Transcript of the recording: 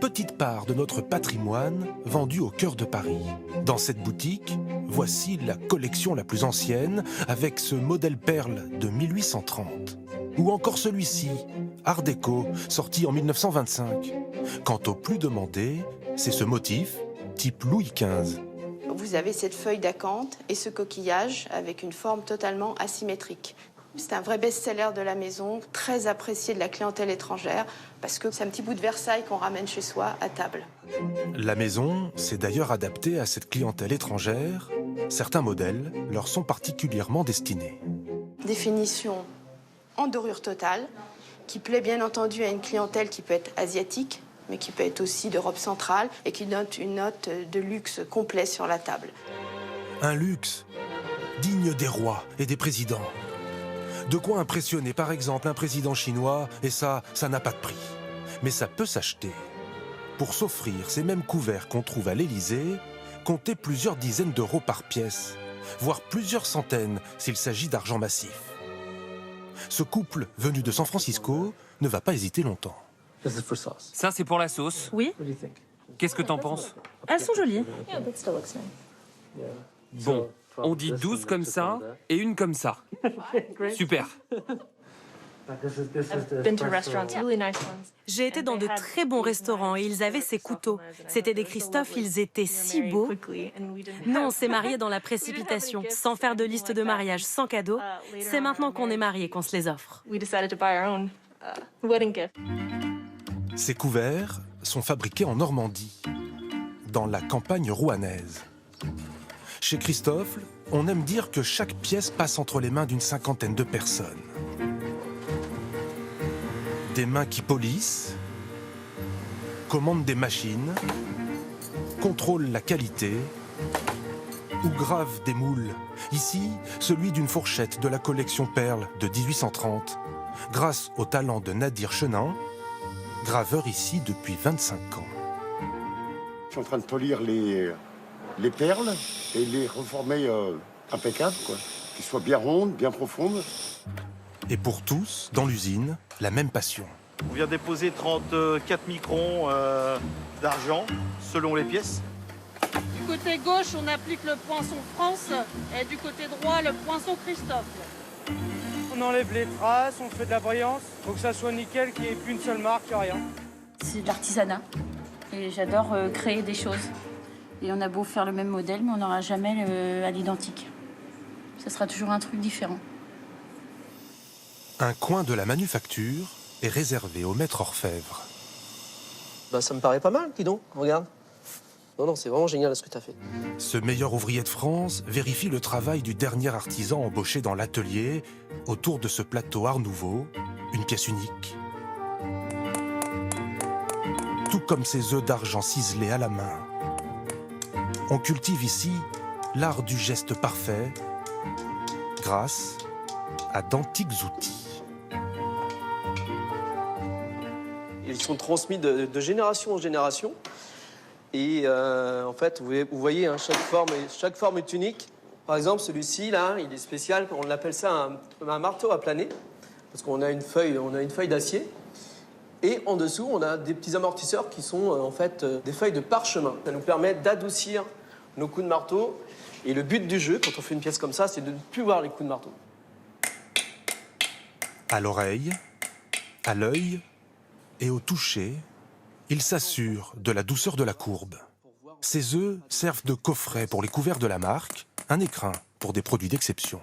petite part de notre patrimoine vendue au cœur de Paris. Dans cette boutique, voici la collection la plus ancienne avec ce modèle perle de 1830. Ou encore celui-ci, Art déco, sorti en 1925. Quant au plus demandé, c'est ce motif, type Louis XV. Vous avez cette feuille d'acanthe et ce coquillage avec une forme totalement asymétrique. C'est un vrai best-seller de la maison, très apprécié de la clientèle étrangère, parce que c'est un petit bout de Versailles qu'on ramène chez soi à table. La maison s'est d'ailleurs adaptée à cette clientèle étrangère. Certains modèles leur sont particulièrement destinés. Définition en dorure totale, qui plaît bien entendu à une clientèle qui peut être asiatique, mais qui peut être aussi d'Europe centrale, et qui donne une note de luxe complet sur la table. Un luxe digne des rois et des présidents. De quoi impressionner par exemple un président chinois, et ça n'a pas de prix. Mais ça peut s'acheter. Pour s'offrir ces mêmes couverts qu'on trouve à l'Élysée, comptez plusieurs dizaines d'euros par pièce, voire plusieurs centaines s'il s'agit d'argent massif. Ce couple venu de San Francisco ne va pas hésiter longtemps. Ça, c'est pour la sauce. Oui, Qu'est-ce que t'en penses? elles sont jolies. Bon, on dit 12 comme ça et une comme ça. Super. J'ai été dans de très bons restaurants et ils avaient ces couteaux. C'était des Christophe, ils étaient si beaux. Nous, on s'est mariés dans la précipitation, sans faire de liste de mariage, sans cadeau. C'est maintenant qu'on est mariés qu'on se les offre. Ces couverts sont fabriqués en Normandie, dans la campagne rouennaise. Chez Christophe, on aime dire que chaque pièce passe entre les mains d'une cinquantaine de personnes. Des mains qui polissent, commandent des machines, contrôlent la qualité ou gravent des moules. Ici, celui d'une fourchette de la collection Perle de 1830, grâce au talent de Nadir Chenin, graveur ici depuis 25 ans. Je suis en train de polir les perles et les reformer impeccables, quoi. Qu'ils soient bien rondes, bien profondes. Et pour tous, dans l'usine, la même passion. On vient déposer 34 microns d'argent selon les pièces. Du côté gauche, on applique le poinçon France et du côté droit, le poinçon Christophe. On enlève les traces, on fait de la brillance. Faut que ça soit nickel, qu'il n'y ait plus une seule marque, rien. C'est de l'artisanat et j'adore créer des choses. Et on a beau faire le même modèle, mais on n'aura jamais à l'identique. Ça sera toujours un truc différent. Un coin de la manufacture est réservé au maître orfèvre. Bah, ça me paraît pas mal, dis donc, regarde. Non, c'est vraiment génial ce que tu as fait. Ce meilleur ouvrier de France vérifie le travail du dernier artisan embauché dans l'atelier autour de ce plateau Art Nouveau, une pièce unique. Tout comme ces œufs d'argent ciselés à la main. On cultive ici l'art du geste parfait grâce à d'antiques outils. Ils sont transmis de génération en génération. Et en fait, vous voyez, hein, chaque forme est unique. Par exemple, celui-ci, là, il est spécial. On appelle ça un marteau à planer. Parce qu'on a une feuille d'acier. Et en dessous, on a des petits amortisseurs qui sont en fait des feuilles de parchemin. Ça nous permet d'adoucir nos coups de marteau. Et le but du jeu, quand on fait une pièce comme ça, c'est de ne plus voir les coups de marteau. À l'oreille, à l'œil et au toucher, il s'assure de la douceur de la courbe. Ces œufs servent de coffret pour les couverts de la marque, un écrin pour des produits d'exception.